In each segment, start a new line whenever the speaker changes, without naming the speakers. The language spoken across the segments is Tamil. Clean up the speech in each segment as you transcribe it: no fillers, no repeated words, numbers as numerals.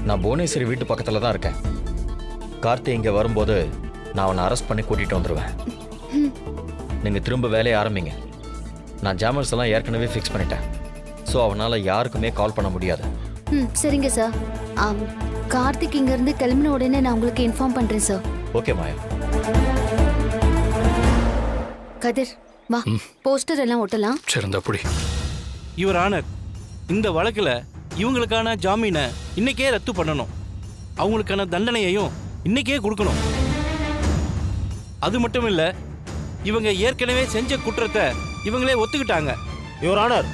நான் புவனேஸ்வரி வீட்டு பக்கத்தில் தான் இருக்கேன். கார்த்தி இங்கே வரும்போது நான் அவனை அரெஸ்ட் பண்ணி கூட்டிகிட்டு வந்துடுவேன். நீங்கள் திரும்ப வேலையை ஆரம்பிங்க. நான் ஜாமர்ஸ் எல்லாம் ஏற்கனவே ஃபிக்ஸ் பண்ணிட்டேன். ஸோ அவனால் யாருக்குமே கால் பண்ண முடியாது.
சரிங்க சார். கார்த்திக் இங்கேருந்து கிளம்பின உடனே நான் உங்களுக்கு இன்ஃபார்ம் பண்ணுறேன் சார்.
ஓகே மாயா.
கதிர் வா, போஸ்டர் எல்லாம் ஒட்டலாம்.
சரிந்தா புடி.
யுவர் ஆனர், இந்த வழக்கில் இவங்களுக்கான ஜாமீனை இன்னைக்கே ரத்து பண்ணணும். அவங்களுக்கான தண்டனையையும் இன்னைக்கே கொடுக்கணும். அது மட்டும் இல்ல, இவங்க ஏற்கனவே செஞ்ச குற்றத்தை இவங்களே ஒத்துக்கிட்டாங்க.
யுவர் ஆனர்,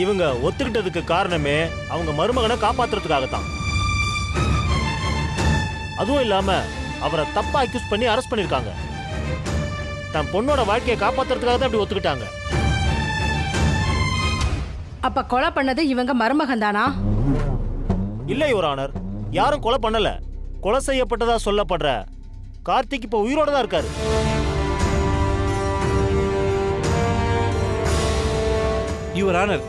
இவங்க ஒத்துக்கிட்டதுக்கு காரணமே அவங்க மருமகனை காப்பாத்துறதுக்காகத்தான். அதுவும் இல்லாம அவரை தப்பா அக்யூஸ் பண்ணி அரெஸ்ட் பண்ணிருக்காங்க. தன் பொண்ணோட வாழ்க்கையை காப்பாத்துறதுக்காக தான் அப்படி ஒத்துக்கிட்டாங்க.
அப்ப கொலை பண்ணது இவங்க மருமகன் தானா?
இல்ல யுவர் ஆனர், யாரும் கொலை பண்ணல. கொலை செய்யப்பட்டதா சொல்லப்படுற கார்த்திக் இப்ப உயிரோட தான் இருக்காரு.
யுவர் ஆனர்,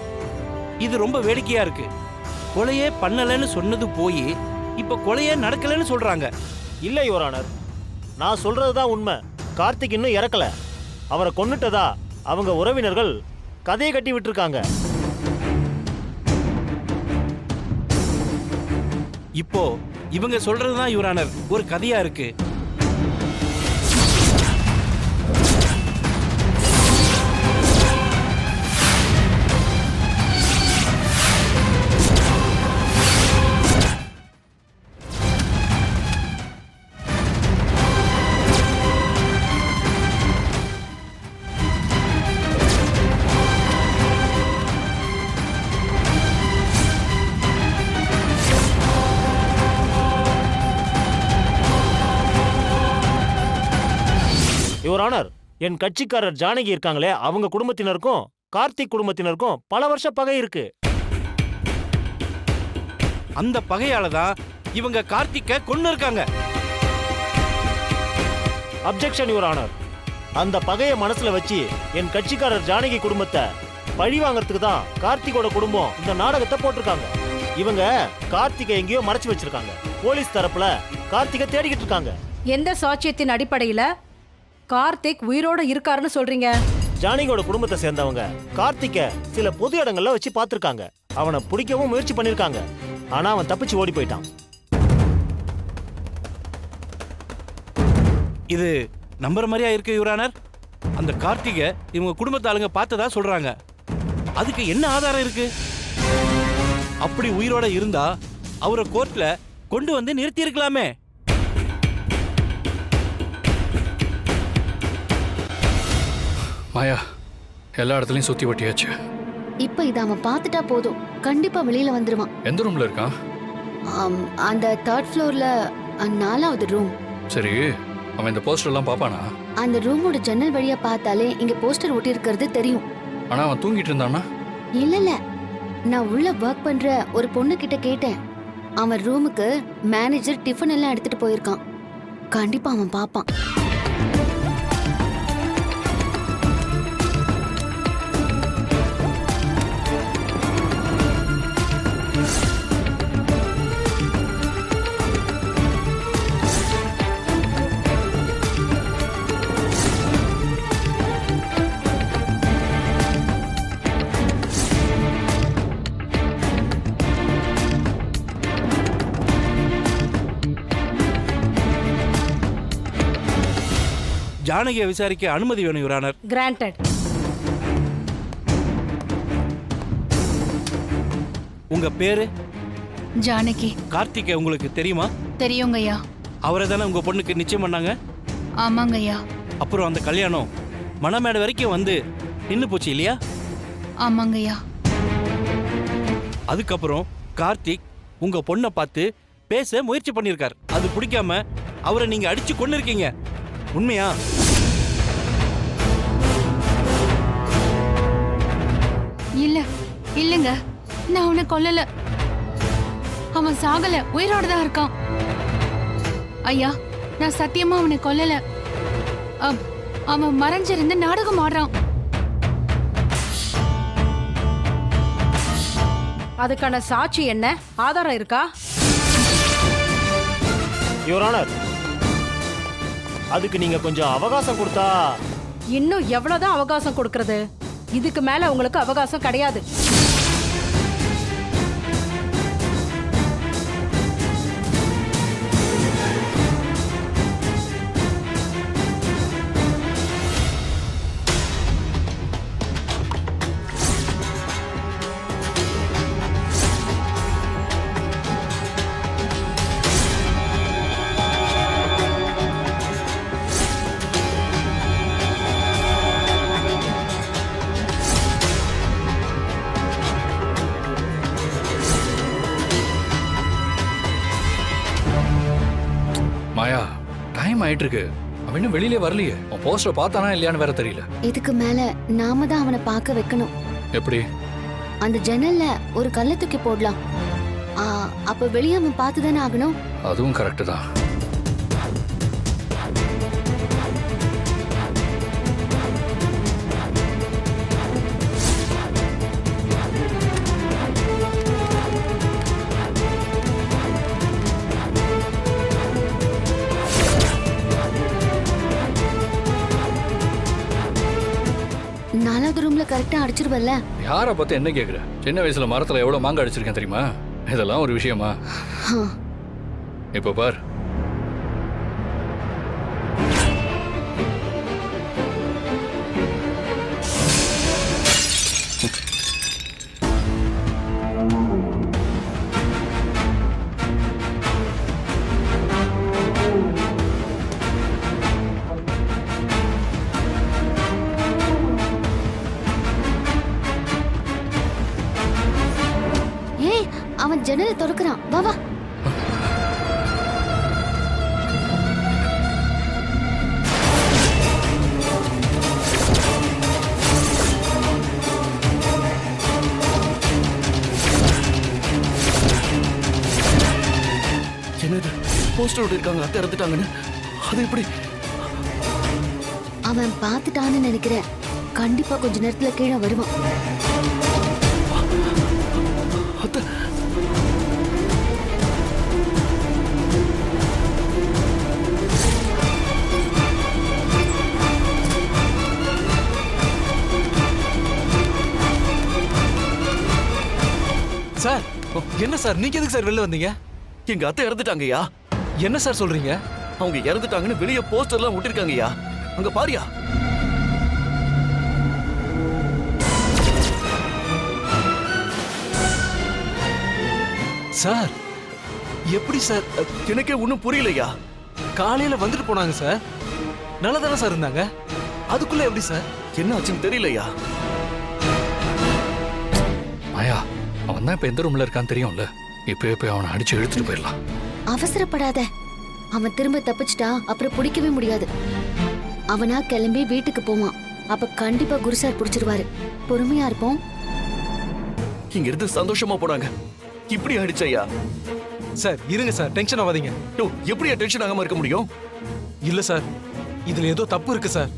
இது ரொம்ப வேடிக்கையா இருக்கு. கொலையே பண்ணலன்னு சொன்னது போய் இப்ப கொலையே நடக்கலன்னு சொல்றாங்க.
இல்ல யுவர் ஆனர், நான் சொல்றதுதான் உண்மை. கார்த்திக் இன்னும் இறக்கல. அவரை கொன்னுட்டதா அவங்க உறவினர்கள் கதையை கட்டி விட்டுருக்காங்க.
இப்போ இவங்க சொல்றதுதான் யுவர் ஆனர் ஒரு கதையா இருக்கு.
யுவர் ஆனர், என் கட்சிக்காரர் ஜானகி இருக்காங்களே, அவங்க குடும்பத்தினருக்கும் கார்த்திக் குடும்பத்தினருக்கும் பல வருஷ பகை இருக்கு.
அந்த பகையால தான் இவங்க கார்த்திக்க கொன்னு இருக்காங்க.
Objection your honour. அந்த பகையை மனசுல வச்சு என் கட்சிக்காரர் ஜானகி குடும்பத்தை பழி வாங்கறதுக்கு தான் கார்த்திகோட குடும்பம் இந்த நாடகத்தை போட்டிருக்காங்க. இவங்க கார்த்திகை எங்கேயோ மறைச்சு வச்சிருக்காங்க. போலீஸ் தரப்புல கார்த்திகை தேடிக்கிட்டு இருக்காங்க.
எந்த சாட்சியத்தின் அடிப்படையில கார்த்திக் உயிரோட இருக்காருன்னு சொல்றீங்க?
ஜானகியோட குடும்பத்தை சேர்ந்தவங்க கார்த்திகை சில பொது இடங்கள்ல வச்சு பார்த்திருக்காங்க. அவனை பிடிக்கவும் முயற்சி பண்ணிருக்காங்க. ஆனா அவன் தப்பிச்சு ஓடி போயிட்டான்.
இது நம்புற மாதிரியா இருக்கு யுவர் ஆனர். அந்த கார்த்திகை இவங்க குடும்பத்து ஆளுங்க பார்த்ததா சொல்றாங்க. அதுக்கு என்ன ஆதாரம் இருக்கு? அப்படி உயிரோட இருந்தா அவரை கோர்ட்ல கொண்டு வந்து நிறுத்தி இருக்கலாமே.
மாயா, எல்லா இடத்துலயும் சுத்தி வட்டியாச்சு.
இப்ப இத அவன் பார்த்துட்டா போதும், கண்டிப்பா வெளியில வந்துருவான்.
எந்த ரூம்ல இருக்கான்?
அந்த 3rd ஃப்ளோர்ல 4வது ரூம்.
சரி, அவன் இந்த போஸ்டர் எல்லாம் பாப்பானா?
அந்த ரூமோட ஜன்னல் வழியா பார்த்தாலே இங்க போஸ்டர் ஒட்டி இருக்கிறது தெரியும்.
ஆனா அவன் தூங்கிட்டு இருந்தானா?
இல்ல, நான் உள்ள ஒர்க் பண்ற ஒரு பொண்ணு கிட்ட கேட்டேன். அவன் ரூமுக்கு மேனேஜர் டிஃபன் எல்லாம் எடுத்துட்டு போயிருக்கான். கண்டிப்பா அவன் பாப்பான்.
ஜானகியை விசாரிக்க அனுமதி வேணும் யுவர் ஆனர்.
கிராண்டட்.
உங்க பேரு?
ஜானகி.
கார்த்திகை உங்களுக்கு தெரியுமா?
தெரியுங்கய்யா.
அவரை தானே உங்க பொண்ணுக்கு நிச்சயம் பண்ணாங்க?
ஆமாங்கய்யா.
அப்புறம் அந்த கல்யாணம் மணமேடை வரைக்கும் வந்து நின்னு போச்சு இல்லையா?
ஆமாங்கய்யா.
அதுக்கப்புறம் கார்த்திக் உங்க பொண்ணை பார்த்து பேச முயற்சி பண்ணிருக்கார். அது பிடிக்காம அவரை நீங்க அடிச்சு கொண்டு இருக்கீங்க. உண்மையா?
இல்லங்க, நான் அவனை கொல்லல. அவன் சாகல, உயிரோட தான் இருக்கான். ஐயா, நான் சத்தியமா அவனை கொல்லல. அவன் மறைஞ்சிருந்து நாடகம் ஆடுறான்.
அதுக்கான சாட்சி என்ன, ஆதாரம் இருக்கா?
யுவர் ஆனர், அதுக்கு நீங்க கொஞ்சம் அவகாசம் கொடுத்தா.
இன்னும் எவ்வளவுதான் அவகாசம் கொடுக்கறது? இதுக்கு மேல உங்களுக்கு அவகாசம் கிடையாது.
மாயா, டைம் ஆயிட்டு இருக்கு. அவன் இன்னும் வெளியிலே வரலையே. உன் போஸ்டர் பார்த்தானா இல்லையான்னு வேற தெரியல.
இதுக்கு மேல நாம தான் அவனை பார்க்க வைக்கணும்.
எப்படி?
அந்த ஜன்னல்ல ஒரு கல்லை தூக்கி போடலாம். அப்ப வெளியே அவன் பார்த்துதானே ஆகணும்.
அதுவும் கரெக்டு தான்.
நாலாவது ரூம்ல கரெக்டா அடிச்சிருவல்ல?
யாரை பார்த்து என்ன கேட்குற? சின்ன வயசுல மரத்துல எவ்வளவு மாங்காய் அடிச்சிருக்கேன் தெரியுமா? இதெல்லாம் ஒரு விஷயமா? இப்ப பார்.
ஏய், அவன் ஜன்னலை திறக்கிறான். வா வா.
என்னது போஸ்டர் ஒட்டிருக்காங்க, அத்தை இறந்துட்டாங்கன்னு? அது எப்படி?
அவன் பார்த்துட்டான்னு நினைக்கிறேன். கண்டிப்பா கொஞ்ச நேரத்துல கீழே வருவான்.
அத்தை
சார், என்ன சார் நீங்க எதுக்கு சார் வெளில வந்தீங்க?
எங்க அத்தை இறந்துட்டாங்கய்யா.
என்ன சார் சொல்றீங்க?
அவங்க இறந்துட்டாங்கன்னு வெளியே போஸ்டர்லாம் ஒட்டிருக்காங்கய்யா. அங்க பாரியா.
சார், எப்படி சார்?
எனக்கே ஒன்றும் புரியலையா.
காலையில வந்துட்டு போனாங்க சார். நல்லா தானே சார் இருந்தாங்க. அதுக்குள்ள எப்படி சார்?
என்ன ஆச்சுன்னு தெரியலையா.
மாயா, அவன் தான் இப்ப எந்த ரூம்ல இருக்கான்னு தெரியும்ல. இப்ப போய் அவனை அடிச்சு இழுத்துட்டு போயிடலாம்.
அவசரப்படாத. அவன் திரும்ப தப்பிச்சிட்டா அப்புறம் பிடிக்கவே முடியாது. அவனா கிளம்பி வீட்டுக்கு போவான். அப்ப கண்டிப்பா குரு சார் பிடிச்சிருவாரு. பொறுமையா இருப்போம்.
இங்க இருந்து சந்தோஷமா போனாங்க, இப்படி ஆயிடுச்சையா.
சார் இருங்க சார், டென்ஷன் ஆகாதீங்க.
எப்படியா டென்ஷன் ஆகாம இருக்க முடியும்?
இல்ல சார், இதுல ஏதோ தப்பு இருக்கு சார்.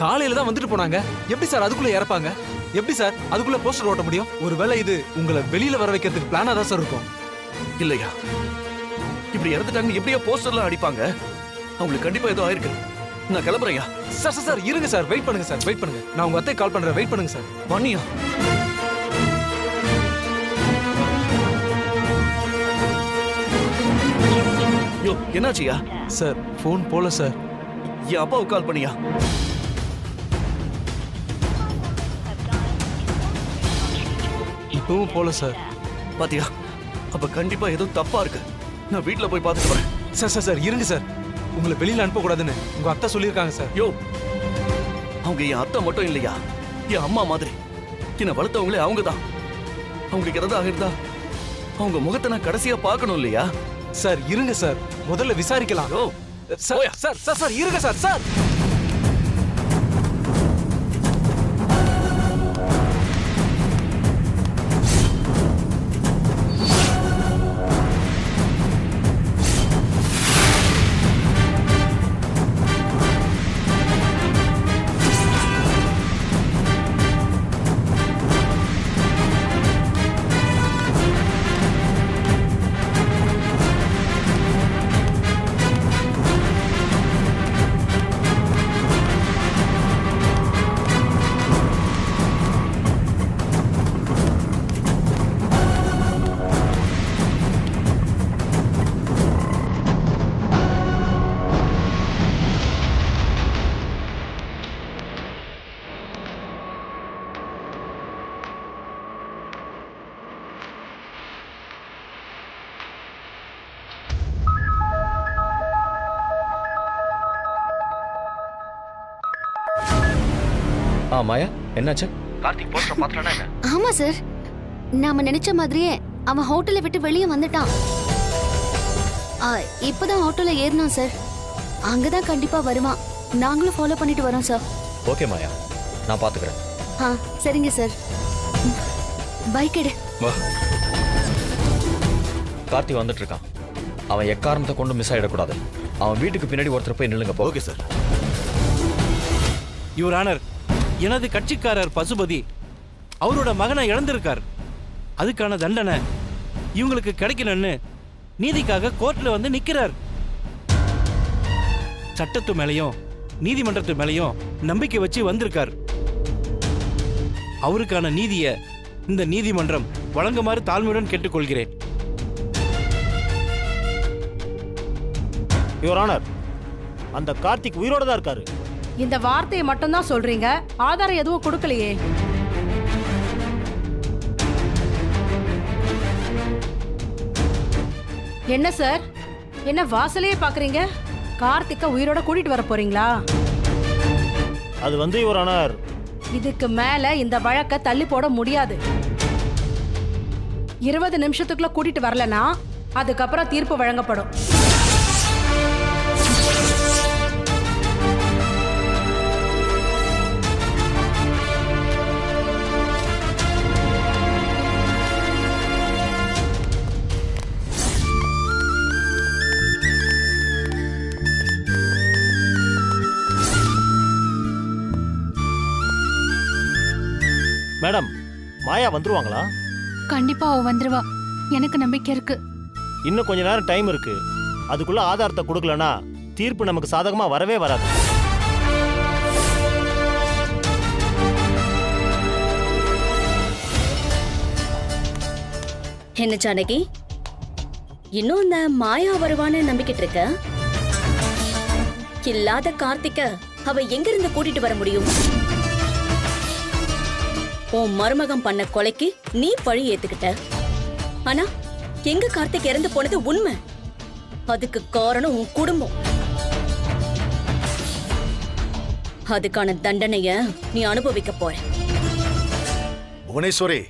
காலையில தான் வந்துட்டு போனாங்க. எப்படி சார் அதுக்குள்ள இறப்பாங்க? எப்படி சார் அதுக்குள்ள போஸ்டர் ஓட்ட முடியும்? ஒருவேளை இது உங்களை வெளியில வர வைக்கிறதுக்கு பிளானா தான் சார் இருக்கும்.
இல்லையா, இப்படி இறந்துட்டாங்க எப்படியா போஸ்டர்லாம் அடிப்பாங்க? அவங்களுக்கு கண்டிப்பா ஏதோ ஆயிருக்கு. நான் கிளம்புறேயா.
சார் சார் சார் இருங்க சார், வெயிட் பண்ணுங்க சார், வெயிட் பண்ணுங்க. நான் உங்க அத்தை கால் பண்றேன், வெயிட் பண்ணுங்க சார்.
பண்ணியா? யோ, என்னாச்சியா?
சார் ஃபோன் போல சார்.
என் அப்பாவுக்கு கால் பண்ணியா?
இப்பவும் போல சார்.
பாத்தியா, அப்ப கண்டிப்பா ஏதோ தப்பா இருக்கு. நான் வீட்டுல போய் பார்த்துட்டு வரேன்.
சார் சார் சார் இருங்க சார், உங்களை வெளியில அனுப்ப கூடாதுன்னு உங்க அத்தை சொல்லியிருக்காங்க சார்.
யோ, அவங்க என் அத்தை மட்டும் இல்லையா, என் அம்மா மாதிரி. என்னை வளர்த்தவங்களே அவங்க தான். அவங்களுக்கு ஏதாவது ஆகிருந்தா அவங்க முகத்தை நான் கடைசியா பார்க்கணும் இல்லையா?
சார் இருங்க சார், முதல்ல விசாரிக்கலாம்.
யோ,
சார் சார் சார் சார் இருங்க சார். சார்
மாயா என்னாச்சு? கார்த்திக் போஸ்டர் பாத்துறானா என்ன?
ஆமா சார், நாம நினைச்ச மாதிரியே அவன் ஹோட்டலை விட்டு வெளியே வந்துட்டான். இப்பதான் ஆட்டோல ஏறினான் சார். அங்கதான் கண்டிப்பா வருவான். நாங்களும் ஃபாலோ பண்ணிட்டு வரோம் சார்.
ஓகே மாயா, நான் பாத்துக்கிறேன்.
சரிங்க சார். பைக் எடு.
வா.
கார்த்தி வந்துட்டு இருக்கான். அவன் எக்காரணத்தை கொண்டு மிஸ் ஆயிடக்கூடாது. அவன் வீட்டுக்கு பின்னாடி ஒருத்தர் போய் நில்லுங்க. Okay sir.
யுவர் ஆனர், எனது கட்சிக்காரர் பசுபதி அவரோட மகனை இழந்திருக்கார். அதுக்கான தண்டனை இவங்களுக்கு கிடைக்கணும்னு நீதிக்காக கோர்ட்ல வந்து நிக்கிறார். சட்டத்து மேலையும் நீதிமன்றத்து மேலையும் நம்பிக்கை வச்சு வந்திருக்கார். அவருக்கான நீதியை இந்த நீதிமன்றம் வழங்குமாறு தாழ்மையுடன் கேட்டுக்கொள்கிறேன்.
யுவர் ஆனர், அந்த கார்த்திக் உயிரோட தான் இருக்காரு.
இந்த வார்த்தையை மட்டும்தான் சொல்றீங்க, ஆதாரம் எதுவும் கொடுக்கலையே. என்ன சார், என்ன வாசலையே பாக்குறீங்க? கார்த்திக்க உயிரோட கூட்டிட்டு வர போறீங்களா?
அது வந்து யுவர் ஆனர்,
இதுக்கு மேல இந்த வழக்க தள்ளி போட முடியாது. 20 நிமிஷத்துக்குள்ள கூட்டிட்டு வரலனா அதுக்கப்புறம் தீர்ப்பு வழங்கப்படும்.
மேடம் மாயா வந்துருவாங்களா?
கண்டிப்பா அவ வந்துருவா, எனக்கு நம்பிக்கை இருக்கு.
இன்னும் கொஞ்ச நேரம் டைம் இருக்கு. அதுக்குள்ள ஆதாரத்தை கொடுக்கலனா தீர்ப்பு நமக்கு சாதகமா வரவே வராது.
என்ன ஜானகி, இன்னும் இந்த மாயா வருவான்னு நம்பிக்கிட்டு இருக்க? இல்லாத கார்த்திக்க அவ எங்கிருந்து கூட்டிட்டு வர முடியும்? உன் மருமகம் பண்ண கொலைக்கு நீ பழி ஏத்துக்கிட்ட. ஆனா எங்க கார்த்திக் இறந்து போனது உண்மை. அதுக்கு காரணம் உன் குடும்பம். அதுக்கான தண்டனைய நீ அனுபவிக்க போற.
புவனேஸ்வரி,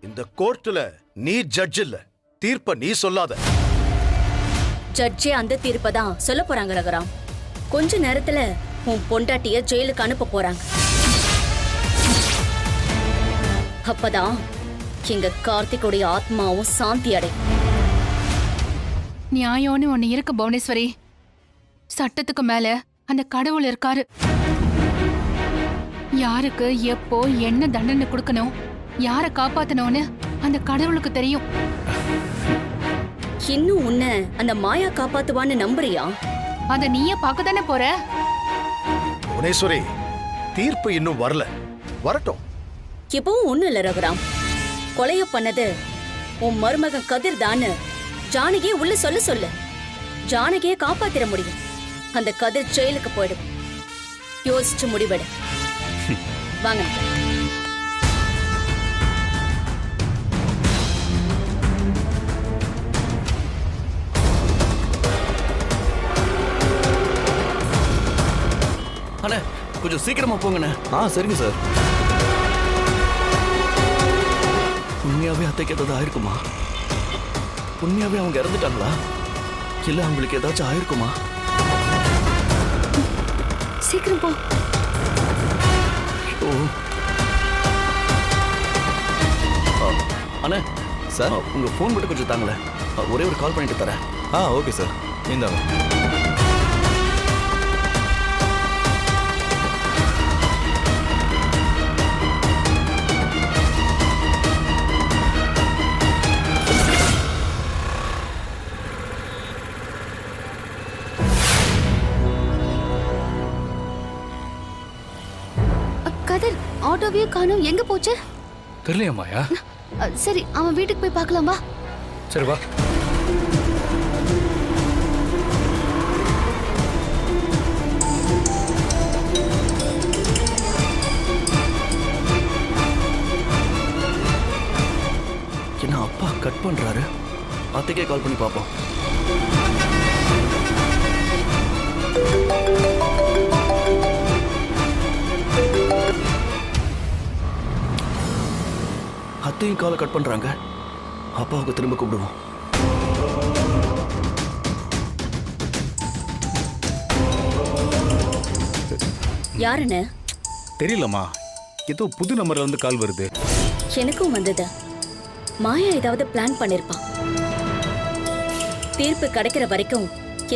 இந்த கோர்ட்ல நீ ஜட்ஜ் இல்ல, தீர்ப்ப நீ சொல்லாத.
ஜட்ஜே அந்த தீர்ப்பை தான் சொல்ல போறாங்க ரகுராம். கொஞ்ச நேரத்துல உன் பொண்டாட்டிய ஜெயிலுக்கு அனுப்ப போறாங்க. அப்பதான் எங்க கார்த்திகோடைய ஆத்மாவும் சாந்தி அடை.
நியாயம்னு ஒண்ணு இருக்கு புவனேஸ்வரி. சட்டத்துக்கு மேல அந்த கடவுள் இருக்காரு. யாருக்கு எப்போ என்ன தண்டனை கொடுக்கணும், யார காப்பாத்தணும்னு அந்த கடவுளுக்கு தெரியும்.
இன்னும் உன்னை அந்த மாயா காப்பாத்துவான்னு நம்புறியா?
அத நீயே பார்க்க தானே போற.
புவனேஸ்வரி, தீர்ப்பு இன்னும் வரல, வரட்டும்.
இப்பவும் ஒண்ணு இல்ல ரகுராம். கொலைய பண்ணது உன் மருமகன் கதிர் தான்னு ஜானகியை உள்ள சொல்லு. ஜானகியை காப்பாத்திர முடியும். அந்த கதிர் ஜெயிலுக்கு போயிடும். யோசிச்சு முடிவெடு. வாங்க.
அண்ணே கொஞ்சம் சீக்கிரமா போங்கண்ணே.
சரிங்க சார்.
உண்மையாவே அத்தைக்கு ஏதாவது ஆயிருக்குமா? உண்மையாவே அவங்க இறந்துட்டாங்களா? இல்ல அவங்களுக்கு ஏதாச்சும் ஆயிருக்குமா?
சீக்கிரம் போ.
அண்ணே சார், உங்க போன் மட்டும் கொஞ்சம் தாங்களேன். ஒரே ஒரு கால் பண்ணிட்டு தரேன்.
ஓகே சார், இந்தாங்க.
கதிர் ஆட்டோவையே காணோம். எங்க போச்சு?
தெரியலையா மாயா?
சரி, அவன் வீட்டுக்கு போய் பார்க்கலாம் வா.
சரி வா.
என்ன அப்பா கட் பண்றாரு? அத்தைக்கே கால் பண்ணி பார்ப்போம். அத்தையும் காலை கட் பண்றாங்க. அப்பாவுக்கு திரும்ப கூப்பிடுவோம்.
யாருன்னு
தெரியலம்மா, ஏதோ புது நம்பர்ல இருந்து கால் வருது.
எனக்கும் வந்தது. மாயா ஏதாவது பிளான் பண்ணிருப்பான். தீர்ப்பு கிடைக்கிற வரைக்கும்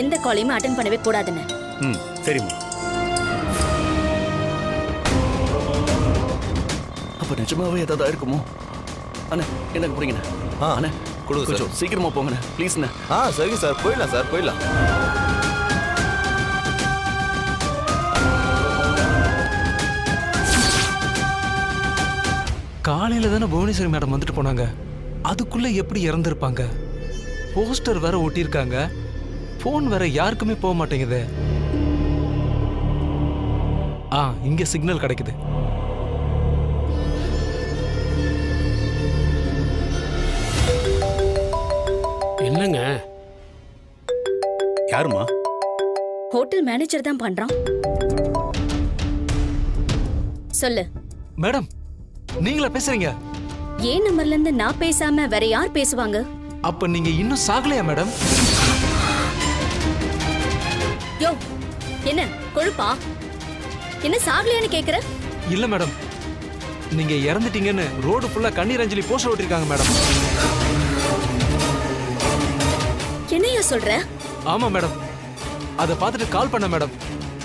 எந்த காலையுமே அட்டன் பண்ணவே கூடாதுன்னு.
ம், சரிம்மா.
அப்ப நிஜமாவே ஏதாவது இருக்குமோ? அண்ணா எனக்கு புரியுங்கண்ணே. அண்ணா
கொடுங்க சார்.
கொஞ்சம் சீக்கிரமா போங்கண்ணே ப்ளீஸ்ண்ணே.
சரிங்க சார், போயிடலாம் சார், போயிடலாம்.
காலையில தானே புவனேஸ்வரி மேடம் வந்துட்டு போனாங்க. அதுக்குள்ள எப்படி இறந்துருப்பாங்க? போஸ்டர் வேற ஒட்டியிருக்காங்க. போன் வேற யாருக்குமே போக மாட்டேங்குது. இங்க சிக்னல் கிடைக்குது.
என்னங்க?
யாருமா?
ஹோட்டல் மேனேஜர் தான் பண்றான். சொல்லு.
மேடம், நீங்களா பேசுறீங்க?
ஏன் நம்பர்ல இருந்து நான் பேசாம வேற யார் பேசுவாங்க?
அப்ப நீங்க இன்னும் சாகலையா மேடம்?
யோ, என்ன கொழுப்பா? என்ன சாகலையான்னு கேக்குற?
இல்ல மேடம், நீங்க இறந்துட்டீங்கன்னு ரோடு ஃபுல்லா கண்ணீர் அஞ்சலி போஸ்டர் ஒட்டிருக்காங்க மேடம்.
என்னையா சொல்ற?
ஆமா மேடம், அதை பார்த்துட்டு கால் பண்ண மேடம்.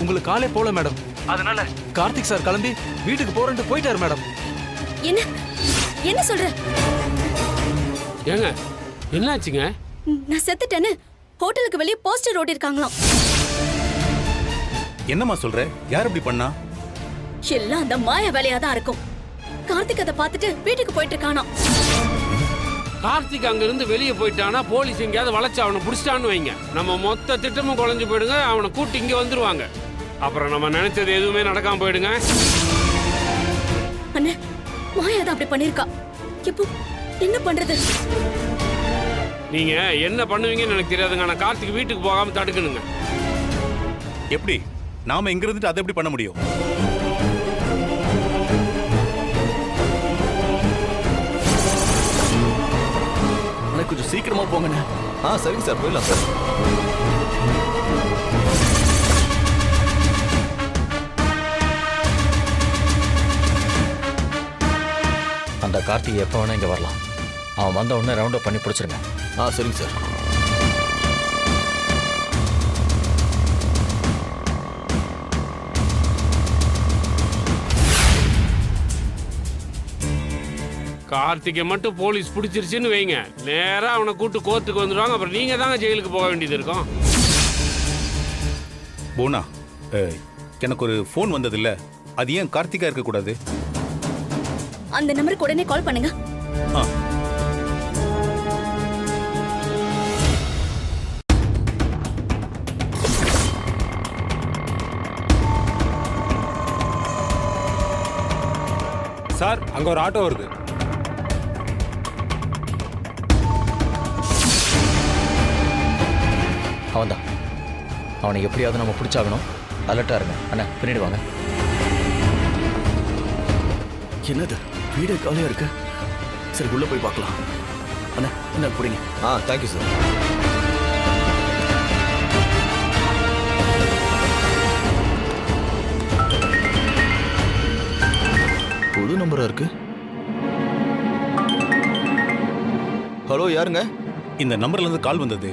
உங்களுக்கு காலே போல மேடம். அதனால கார்த்திக் சார் கிளம்பி வீட்டுக்கு போறேன்னு போயிட்டாரு மேடம்.
என்ன என்ன சொல்ற?
ஏங்க என்னாச்சுங்க?
நான் செத்துட்டேன்னு ஹோட்டலுக்கு வெளியே போஸ்டர் ஓட்டிருக்காங்களாம்.
என்னம்மா சொல்ற? யார் இப்படி பண்ணா?
எல்லாம் அந்த மாயா வேலையா தான் இருக்கும். கார்த்திக் அதை பார்த்துட்டு வீட்டுக்கு போயிட்டு இருக்கானா.
கார்த்திக் அங்க இருந்து வெளியே போயிட்டானா போலீஸ் எங்கேயாவது வளைச்சு அவனை புடிச்சிட்டான்னு வைங்க, நம்ம மொத்த திட்டமும் குழஞ்சு போயிடுங்க. அவனை கூட்டி இங்க வந்துருவாங்க. அப்புறம் நம்ம நினைச்சது எதுவுமே நடக்காம போயிடுங்க.
அண்ணே, மாயா தான் அப்படி பண்ணிருக்கா. இப்போ என்ன பண்றது?
நீங்க என்ன பண்ணுவீங்கன்னு எனக்கு தெரியாதுங்க. ஆனா கார்த்திக் வீட்டுக்கு போகாம தடுக்கணுங்க.
எப்படி? நாம இங்க இருந்துட்டு அதை எப்படி பண்ண முடியும்?
அண்ணா கொஞ்சம் சீக்கிரமா போங்கண்ணே.
சரிங்க சார், போயிடலாம் சார்.
அந்த கார்த்திக் எப்போ வேணா இங்கே வரலாம். அவன் வந்த உடனே ரவுண்ட் அப் பண்ணி பிடிச்சிருங்க.
சரிங்க சார்.
கார்த்திகை மட்டும் போலீஸ் பிடிச்சிருச்சுன்னு வைங்க, நேரா அவனை கூட்டு கோர்ட்டுக்கு வந்துடுவாங்க. அப்புறம் நீங்க தாங்க ஜெயிலுக்கு போக வேண்டியது இருக்கும்.
போனா, எனக்கு ஒரு ஃபோன் வந்தது இல்ல, அது ஏன் கார்த்திகா இருக்க கூடாது?
அந்த நம்பருக்கு உடனே கால் பண்ணுங்க.
சார், அங்க ஒரு ஆட்டோ வருது.
அவன்தான். அவனை எப்படியாவது நம்ம பிடிச்சாகணும். அலர்ட்டா இருங்க. அண்ணா பின்னாடி வாங்க.
என்னது வீடு காலியா இருக்கு? சரி உள்ள போய் பார்க்கலாம். அண்ணா என்ன புரியுங்க.
Thank you sir. புது நம்பரா இருக்கு. ஹலோ, யாருங்க?
இந்த நம்பர்ல இருந்து கால் வந்தது.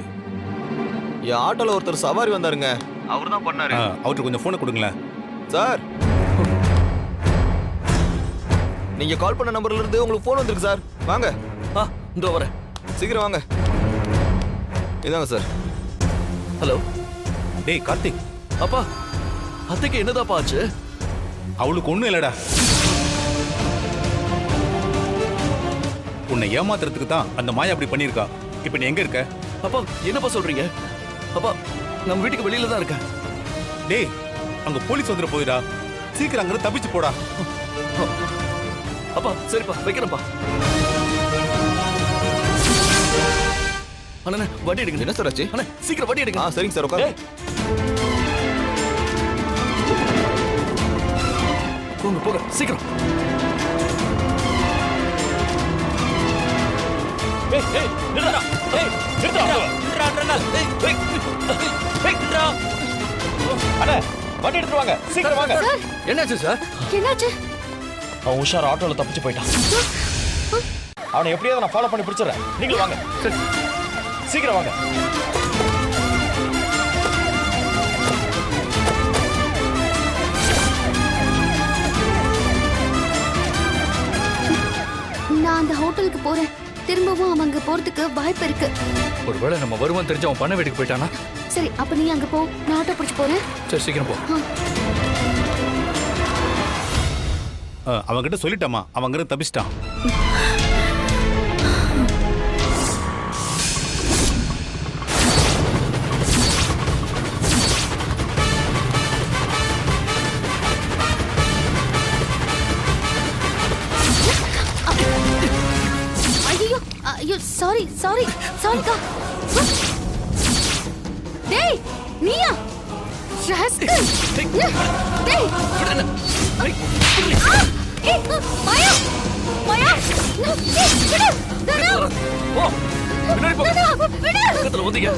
என் ஆட்டோல ஒருத்தர் சவாரி வந்தாருங்க. அவர் தான் பண்ணாரு.
அவருக்கு கொஞ்சம் போனை கொடுங்களேன்.
சார், நீங்க கால் பண்ண நம்பர்ல இருந்து உங்களுக்கு போன் வந்திருக்கு சார். வாங்க.
இதோ வரேன்.
சீக்கிரம் வாங்க. இதாங்க சார்.
ஹலோ.
டேய் கார்த்திக்.
அப்பா, அத்தைக்கு என்னதாப்பா ஆச்சு?
அவளுக்கு ஒண்ணும் இல்லடா. உன்னை ஏமாத்துறதுக்கு தான் அந்த மாயா அப்படி பண்ணிருக்கா. இப்ப நீ எங்க இருக்க?
அப்பா என்னப்பா சொல்றீங்க? அப்பா நம்ம வீட்டுக்கு வெளியில தான் இருக்கேன்.
டேய், அங்க போலீஸ் வந்துட போயிடா. சீக்கிரம் அங்க தப்பிச்சு போடா.
அப்பா சரிப்பா, வைக்கிறேன்ப்பா. அண்ணா வண்டி எடுங்க.
என்ன சார் ஆச்சு?
அண்ணா சீக்கிரம் வண்டி எடுங்க.
சரிங்க சார், உட்காரு.
போங்க போங்க சீக்கிரம்.
அண்ணே வண்டி எடுத்துட்டு வாங்க சீக்கிரம் வாங்க
என்னாச்சு சார்?
என்னாச்சு?
அவன் உஷார் ஆட்டோல தப்பிச்சு போயிட்டான். அவனை எப்படியாவது நான் ஃபாலோ பண்ணி பிடிச்சிடுறேன். நீங்களும் வாங்க சீக்கிரம் வாங்க.
நான் அந்த ஹோட்டலுக்கு போறேன். திரும்பவும் அவன் அங்க போறதுக்கு வாய்ப்பு இருக்கு.
ஒருவேளை நம்ம வருவான் தெரிஞ்சு அவன் பண்ண வீட்டுக்கு போயிட்டானா?
சரி, அப்ப நீ அங்க போ, நான் ஆட்டோ பிடிச்சு போறேன்.
சரி சீக்கிரம் போ.
அவன்கிட்ட சொல்லிட்டாமா, அவங்க தப்பிச்சிட்டான்.
ஐயோ ஐயோ, சாரி சாரிக்கா. டேய் நீயா? ராஸ்கல். டேய் மாயா மாயா, விடு தனா.
ஓ பின்னாடி போ.
விடு.
பக்கத்துல ஒதுங்க.